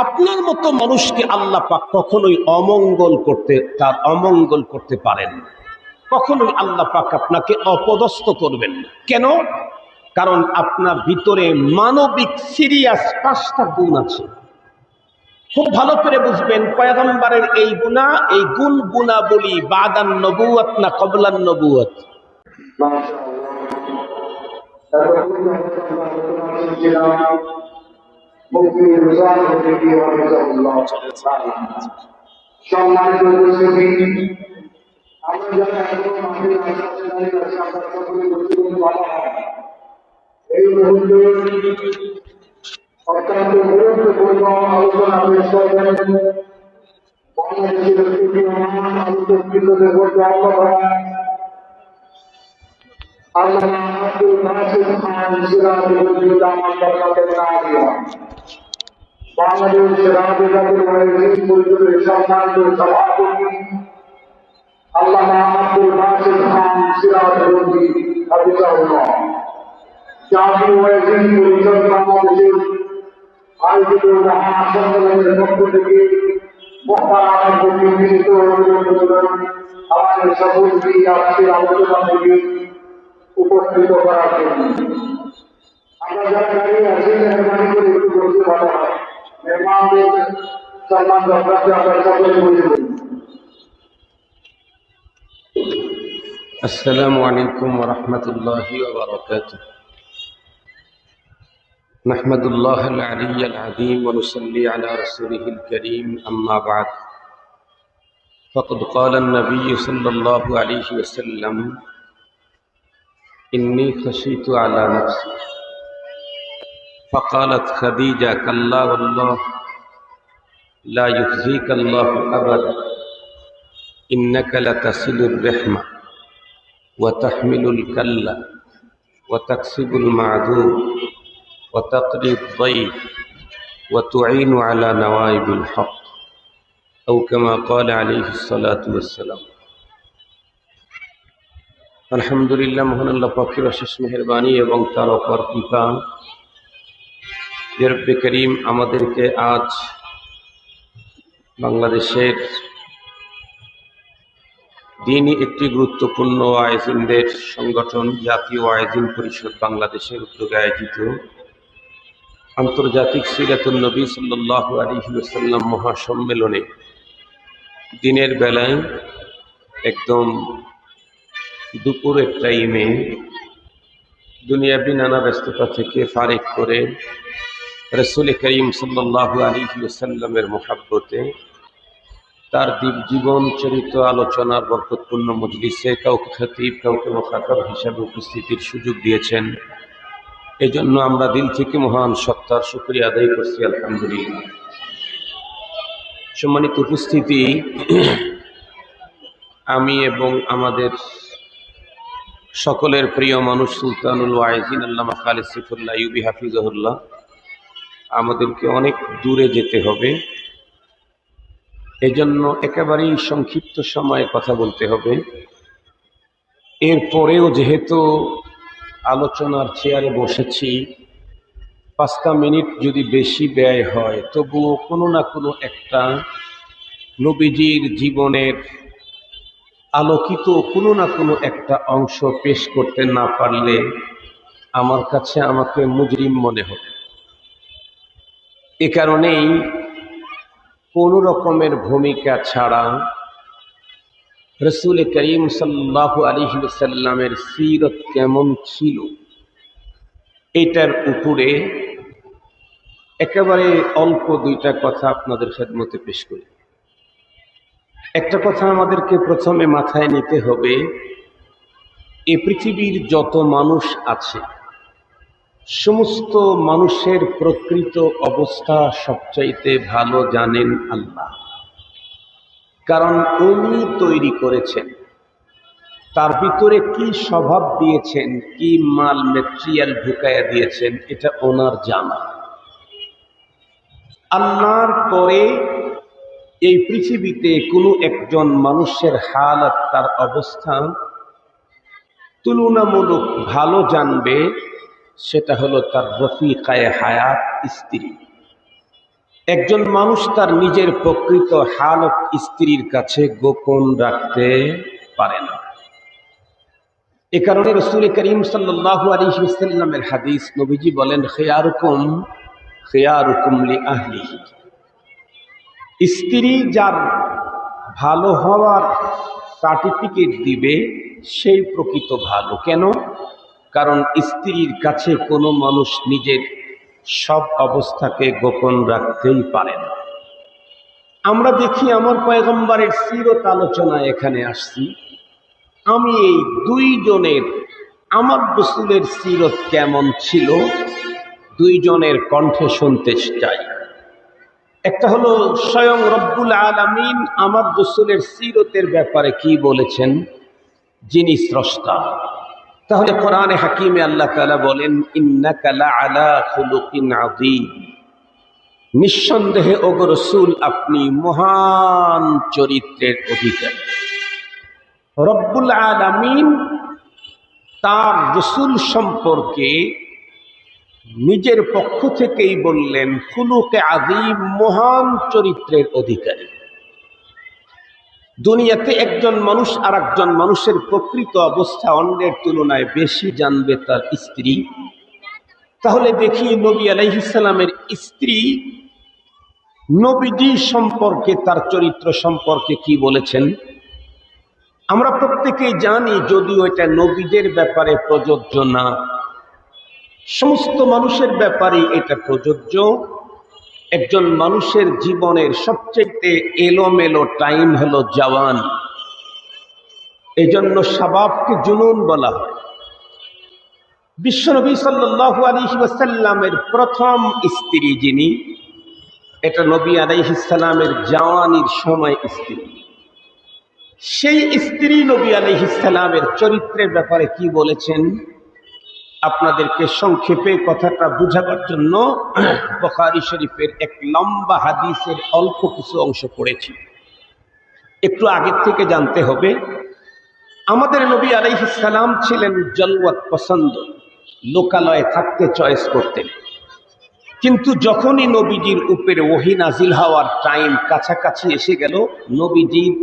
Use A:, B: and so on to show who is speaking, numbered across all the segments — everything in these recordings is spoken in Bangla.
A: আপনার মতো মানুষকে আল্লাহ পাক কখনোই তার অমঙ্গল করতে পারেন না। কখনোই আল্লাহ পাক আপনাকে অপদস্থ করবেন না। কেন? কারণ আপনার ভিতরে মানবিক সিরিয়াস 5টা গুণ আছে। খুব ভালো করে বুঝবেন, পয়গম্বরের এই গুণাবলী বাদান নবুয়ত না কবলান নবুয়ত?
B: সম্মানিত উপস্থিতি, এই মুহূর্তে অত্যন্ত গুরুত্বপূর্ণ আলোচনা পেশ করবেন বাংলাদেশের আলোচকদের মধ্যে আল্লামা আব্দুল নাসির খান সিরাজুল বাংলাদেশ রাজনীতির পরিষদের সম্মানিত সভাপতি আল্লামা আব্দুল নাসির খান সিরাজুল হাফিজাহুল্লাহ, জাতীয় ওয়াইজিন পরিষদ বাংলাদেশের আয়োজিত মহাসম্মেলনের পক্ষ থেকে আমাদের সকলকে আজকের আলোচনা থেকে উপস্থিত করার জন্য আমরা যারা দাঁড়িয়ে আছি মেহরবানি করে একটু বলতে ভালো হয়। মেহমানদের সম্মান রক্ষার্থে আমরা সকলে বলে দেব।
A: আসসালামু আলাইকুম ওয়া রাহমাতুল্লাহি ওয়া বারাকাতুহু। নাহমাদুল্লাহ আল-আলিয়্য আল-আযীম ওয়া নুসাল্লি আলা রাসূলিহিল কারীম, আম্মা বা'দ। ফাকাদ ক্বালা আন-নবী সাল্লাল্লাহু আলাইহি ওয়াসাল্লাম, ইন্নী খাশীতু আলা নাফসি। ফাকালাত খাদীজা, কাল্লা ওয়াল্লাহ লা ইউখযীকা আল্লাহু আবাদা, ইন্নাকা লাতাসিলুর রাহমা ওয়া তাহমিলুল কাল্লা ওয়া তাকসিবুল মা'দুম ওয়া তাকরিদ দাইফ ওয়া তুঈনু আলা নওয়াইবিল হক, আও কামা ক্বালা আলাইহিস সালাতু ওয়াস সালাম। আলহামদুলিল্লাহ, মহান আল্লাহ পাকের অশেষ মেহেরবানি এবং তার অপার কৃপা যে রব্বে করিম আমাদেরকে আজ বাংলাদেশের দিনই একটি গুরুত্বপূর্ণ ওয়াইজিনদের সংগঠন জাতীয় ওয়াইজিন পরিষদ বাংলাদেশের উদ্যোগে আয়োজিত আন্তর্জাতিক সিরাতুন নবী সাল্লাল্লাহু আলাইহি ওয়াসাল্লাম মহাসম্মেলনে দিনের বেলায় একদম দুপুরের টাইমে দুনিয়াবী নানা ব্যস্ততা থেকে ফারিক করে রাসূল করিম সাল্লাল্লাহু আলাইহি ওয়াসাল্লামের মহব্বতে তার জীবন চরিত্র আলোচনার বরকতপূর্ণ মজলিসে কাউকে খতিব কাউকে মুখাতাব হিসাবে উপস্থিতির সুযোগ দিয়েছেন। এই জন্য আমরা দিল থেকে মহান সত্তার শুকরিয়া আদায় করছি, আলহামদুলিল্লাহ। সম্মানিত উপস্থিতি, আমি এবং আমাদের সকলের প্রিয় মানুষ সুলতানুল ওয়াইজিন আল্লামা খালিদ সাইফুল্লাহ ইউবি হাফিজাহুল্লাহ, আমাদেরকে অনেক দূরে যেতে হবে। এজন্য একেবারেই সংক্ষিপ্ত সময়ে কথা বলতে হবে। এরপরেও যেহেতু আলোচনার চেয়ারে বসেছি, 5টা মিনিট যদি বেশি ব্যয় হয়, তবুও কোনো না কোনো একটা নবীজির জীবনের আলোকিত কোনো না কোনো একটা অংশ পেশ করতে না পারলে আমার কাছে আমাকে মুজরিম মনে হবে। এ কারণেই কোনো রকমের ভূমিকা ছাড়া রাসূল করিম সাল্লাল্লাহু আলাইহি ওয়াসাল্লামের সিরত কেমন ছিল এটার উপরে একেবারে অল্প 2টা কথা আপনাদের খেদমতে পেশ করি। একটা কথা আমাদেরকে প্রথমে মাথায় নিতে হবে, এই পৃথিবীর যত মানুষ আছে সমস্ত মানুষের প্রকৃত অবস্থা সবচাইতে ভালো জানেন আল্লাহ। কারণ উনি তৈরি করেছেন, তার ভিতরে কি স্বভাব দিয়েছেন, কি মাল ম্যাটেরিয়াল ঢুকাইয়া দিয়েছেন, এটা ওনার জানা। আল্লাহর পরে এই পৃথিবীতে কোনো একজন মানুষের হালাত, তার অবস্থান তুলনামূলক ভালো জানবে, সেটা হলো তার রফিকায়ে হায়াত, স্ত্রী। একজন মানুষ তার নিজের প্রকৃত হালত স্ত্রীর কাছে গোপন রাখতে পারে না। এ কারণে রাসূল করিম সাল্লাল্লাহু আলাইহি ওয়াসাল্লামের হাদিস, নবীজি বলেন, খিয়ারুকুম খিয়ারুকুম লিআহলিহি। স্ত্রী যার ভালো হওয়ার সার্টিফিকেট দিবে সেই প্রকৃত ভালো। কেন? কারণ স্ত্রীর কাছে কোনো মানুষ নিজের সব অবস্থাকে গোপন রাখতেই পারে না। আমরা দেখি, আমার পয়গম্বরের সিরত আলোচনায় এখানে আসছি, আমি এই দুইজনের, আমার রাসূলের সিরত কেমন ছিল দুইজনের কণ্ঠে শুনতে চাই। একটা হলো স্বয়ং রব্বুল আলামিন আমার রাসূলের সিরতের ব্যাপারে কি বলেছেন, যিনি স্রষ্টা। তাহলে কোরআনে হাকিমে আল্লাহ তাআলা বলেন, ইন্নাকা লাআলা খুলুকিন আযীম। নিঃসন্দেহে ওগো রাসূল, আপনি মহান চরিত্রের অধিকারী। রব্বুল আলামিন তার রাসূল সম্পর্কে নিজের পক্ষ থেকেই বললেন খুলুকে আযীম, মহান চরিত্রের অধিকারী। দুনিয়াতে একজন মানুষ আর একজন মানুষের প্রকৃত অবস্থা অন্যের তুলনায় বেশি জানবে তার স্ত্রী। তাহলে দেখি নবী আলাইহিস সালামের স্ত্রী নবীজি সম্পর্কে, তার চরিত্র সম্পর্কে কি বলেছেন। আমরা প্রত্যেকেই জানি, যদিও এটা নবীদের ব্যাপারে প্রযোজ্য না, সমস্ত মানুষের ব্যাপারে এটা প্রযোজ্য। একজন মানুষের জীবনের সবচেয়ে এলোমেলো টাইম হলো জওয়ান। এই জন্য শাবাবকে জুনুন বলা হয়। বিশ্বনবী সাল্লাল্লাহু আলাইহি ওয়াসাল্লামের প্রথম স্ত্রী যিনি, এটা নবী আলাইহিস সালামের জওয়ানির সময় স্ত্রী। সেই স্ত্রী নবী আলাইহিস সালামের চরিত্রের ব্যাপারে কি বলেছেন, আপনাদেরকে সংক্ষেপে কথাটা বুঝাবার জন্য বুখারী শরীফের এক লম্বা হাদিসের অল্প কিছু অংশ পড়েছি। একটু আগের থেকে জানতে হবে, আমাদের নবী আলাইহিস সালাম ছিলেন জলওয়াত পছন্দ, লোকালয়ে থাকতে চয়েস করতেন। কিন্তু যখনই নবীজির উপরে ওহী নাজিল হওয়ার টাইম কাছাকাছি এসে গেল, নবীজির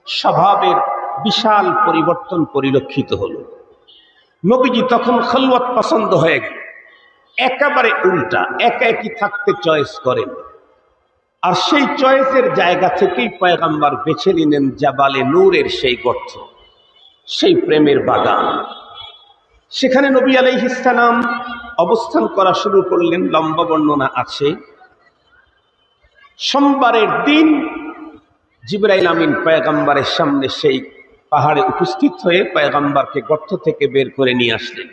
A: স্বভাবের বিশাল পরিবর্তন পরিলক্ষিত হলো। নবীজি তখন খলওয়াত পছন্দ হয়ে গেল, একেবারে উল্টা, একা একই থাকতে চয়েস করেন। আর সেই চয়েসের জায়গা থেকেই পয়গম্বর বেছে নিলেন জাবালে নূরের সেই গর্ত, সেই প্রেমের বাগান। সেখানে নবী আলাইহিস সালাম অবস্থান করা শুরু করলেন। লম্বা বর্ণনা আছে। সোমবারের দিন জিবরাইল আমিন পয়গম্বরের সামনে সেই পাহাড়ে উপস্থিত হয়ে পয়গম্বরকে গর্ত থেকে বের করে নিয়ে আসলেন।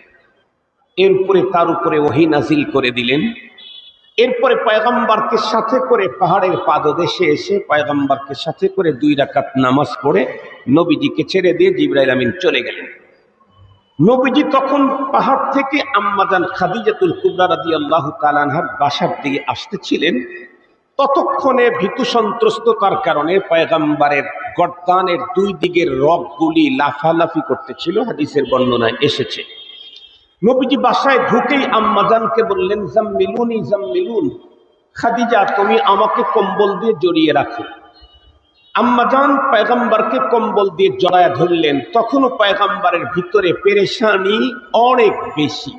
A: এরপরে তার উপরে ওহী নাজিল করে দিলেন। এরপরে পয়গম্বরকে সাথে করে পাহাড়ের পাদদেশে এসে পয়গম্বরকে সাথে করে 2 রাকাত নামাজ পড়ে নবীজিকে ছেড়ে দিয়ে জিবরাইল আমিন চলে গেলেন। নবীজি তখন পাহাড় থেকে আম্মাজান খাদিজাতুল কুবরা রাদিয়াল্লাহু তাআলা আনহার বাসার দিকে আসতেছিলেন। ততক্ষণে ভীতু সন্ত্রস্ততার কারণে পয়গম্বরের গর্দানের 2 দিকের রগগুলি লাফালাফি করতেছিল, হাদিসের বর্ণনায় এসেছে। নবীজি বাসায় ঢুকেই আম্মাজানকে বললেন, জাম্মিলুনি জাম্মিলুন, খাদিজা তুমি আমাকে কম্বল দিয়ে জড়িয়ে রাখো। আম্মাজান পয়গম্বরকে কম্বল দিয়ে জড়ায় ধরলেন। তখনও পয়গম্বরের ভিতরে পেরেশানি অনেক বেশি।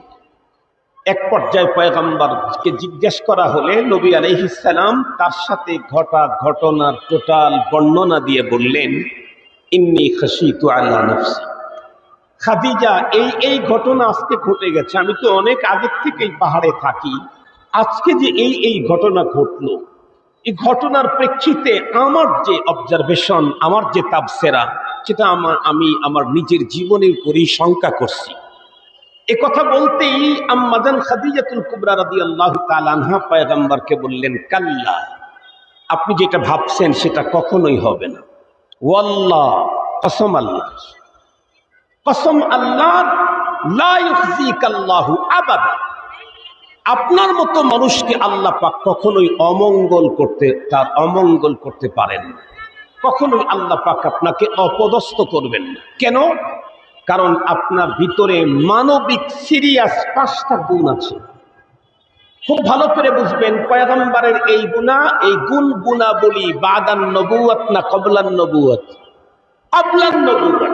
A: এক পর্যায়ে পয়গম্বরকে জিজ্ঞেস করা হলে নবী আলাইহিস সালাম তার সাথে ঘটনার টোটাল বর্ণনা দিয়ে বললেন, ইন্নী খাশিতু আলা নাফসি। খাদিজা, এই ঘটনা আজকে ঘটে গেছে, আমি তো অনেক আগের থেকেই পাহাড়ে থাকি, আজকে যে এই ঘটনা ঘটলো, এই ঘটনার প্রেক্ষিতে আমার যে অবজারভেশন, আমার যে তাফসীরা, সেটা আমি আমার নিজের জীবনের উপরই শঙ্কা করছি। এ কথা বলতেই আম্মাজান খাদিজাতুল কুবরা রাদিয়াল্লাহু তাআলা আনহা পয়গম্বরকে বললেন, কাল্লা, আপনি যেটা ভাবছেন সেটা কখনোই হবে না। ওয়াল্লাহ, কসম আল্লাহ, কসম আল্লাহ, লা ইউখজিকাল্লাহু আবাদা। আপনার মতো মানুষকে আল্লাহ পাক কখনোই অমঙ্গল করতে পারেন না। কখনোই আল্লাহ পাক আপনাকে অপদস্থ করবেন না। কেন? কারণ আপনার ভিতরে মানবিক সিরিয়াস 5টা গুণ আছে। খুব ভালো করে বুঝবেন পয়গম্বরের এই গুণাবলী বাদান নবুয়ত না কবলান নবুয়ত? আবলান নবুয়ত।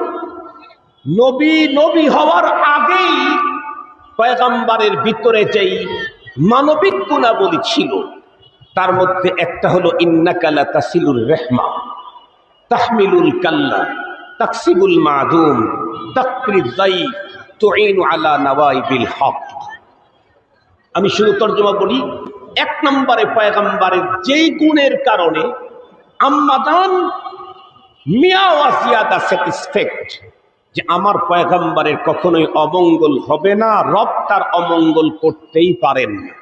A: নবী হওয়ার আগেই পয়গম্বরের ভিতরে যেই মানবিক গুণাবলী ছিল তার মধ্যে একটা হলো ইন্নাকা লাতাসিলুর রাহমা, তাহমিলুল কাল্লা, তাকসিবুল মাদুম, তাকরিজ যায়িফ, তুঈনু আলা নওয়াইবিল হক। আমি শুধু তর্জমা বলি। এক নম্বরে পয়গম্বরের যেই গুণের কারণে আম্মাজান মিয়া ওয়া জিয়াদা স্যাটিসফ্যাক্ট যে আমার পয়গম্বরের কখনোই অমঙ্গল হবে না, রব তার অমঙ্গল করতেই পারেন না।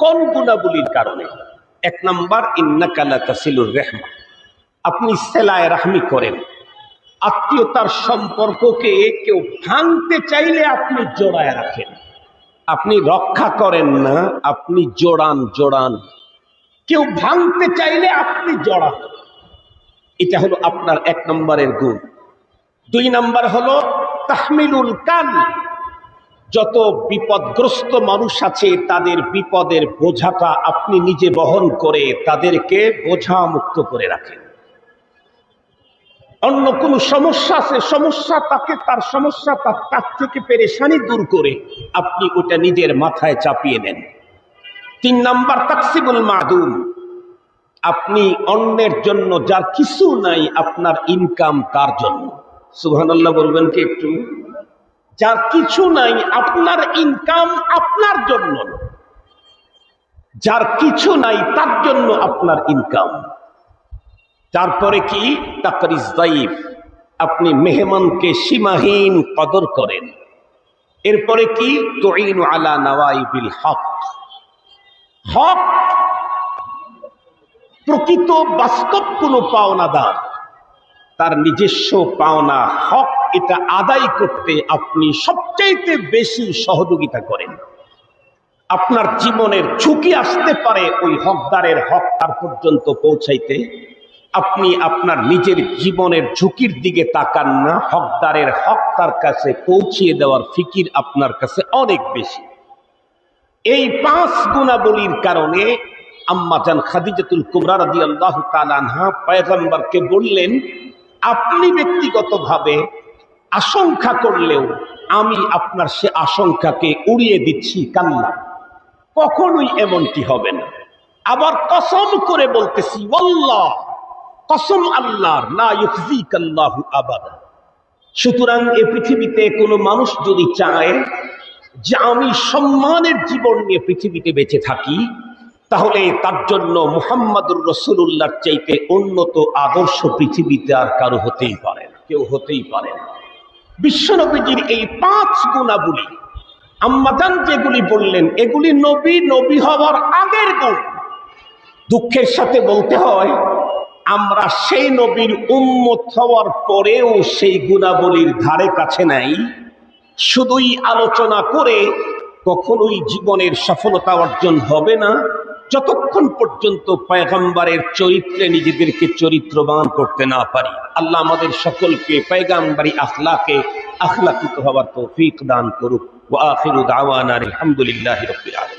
A: কোন গুণাবলীর কারণে? এক নম্বর ইন্নাকা লাতাসিলুর রাহমা, আপনি সেলায়ে রাহমি করেন। আত্মীয়তার সম্পর্ককে কেউ ভাঙতে চাইলে আপনি জোড়ায় রাখেন। আপনি রক্ষা করেন না, আপনি জোড়ান। কেউ ভাঙতে চাইলে আপনি জোড়ান। এটা হলো আপনার এক নম্বরের গুণ। দুই নম্বর হলো তাহমিলুল কাল, যত বিপদগ্রস্ত মানুষ আছে তাদের বিপদের বোঝাটা আপনি নিজে বহন করে তাদেরকে বোঝা মুক্ত করে রাখেন। অন্য কোনো সমস্যা আছে, তার সমস্যা তার থেকে পেরেশানি দূর করে আপনি ওটা নিজের মাথায় চাপিয়ে নেন। তিন নাম্বার তাকসিবুল মাদুম, আপনি অন্যের জন্য, যার কিছু নাই আপনার ইনকাম তার জন্য। সুবহানাল্লাহ বলবেন কি একটু? যার কিছু নাই আপনার ইনকাম আপনার জন্য, যার কিছু নাই তার জন্য আপনার ইনকাম। তারপরে কি? তাকরিজ যায়িফ, আপনি মেহমানকে সীমাহীন কদর করেন। এরপরে কি? তুঈনু আলা নওয়াইবিল হক, হক প্রকৃত বাস্তব কোনো পাওনাদার তার নিজস্ব পাওনা হক এটা আদায় করতে আপনি সবচাইতে বেশি সহযোগিতা করেন। আপনার জীবনের ঝুঁকি আসতে পারে ওই হকদারের হক তার পর্যন্ত পৌঁছাইতে, আপনি আপনার নিজের জীবনের ঝুঁকির দিকে তাকান না, হকদারের হক তার কাছে পৌঁছিয়ে দেওয়ার ফিকির আপনার কাছে অনেক বেশি। এই পাঁচ গুণাবলীর কারণে আম্মাজান খাদিজাতুল কুবরা রাদিয়াল্লাহু তাআলা আনহা পয়গম্বরকে বললেন, আপনি ব্যক্তিগতভাবে আশঙ্কা করলেও আমি আপনার সে আশঙ্কাকে উড়িয়ে দিচ্ছি, কাল্লা, কখনোই এমনটি হবে না। আবার কসম করে বলতেছি, ওয়াল্লাহ, কসম আল্লাহর, লা ইউখজিকাল্লাহু আবাদা। সুতরাং এই পৃথিবীতে কোনো মানুষ যদি চায় যে আমি সম্মানের জীবন নিয়ে পৃথিবীতে বেঁচে থাকি, তাহলে তার জন্য মুহাম্মাদুর রাসূলুল্লাহর চাইতে উন্নত আদর্শ পৃথিবীতে আর কারো হতেই পারে না, কেউ হতেই পারে না। বিশ্বনবীজির এই পাঁচ গুণাবলী আম্মাজান যেগুলি বললেন এগুলি নবী হওয়ার আগের গুণ। দুঃখের সাথে বলতে হয় আমরা সেই নবীর উম্মত হওয়ার পরেও সেই গুণাবলীর ধারে কাছে নাই। শুধুই আলোচনা করে কখনোই জীবনের সফলতা অর্জন হবে না যতক্ষণ পর্যন্ত পয়গম্বরের চরিত্রে নিজেদেরকে চরিত্রবান করতে না পারি। আল্লাহ আমাদের সকলকে পয়গম্বরী আখলাকিত হওয়ার তৌফিক দান করুক। ওয়া আখিরু দাওয়ানা আলহামদুলিল্লাহি রাব্বিল আলামিন।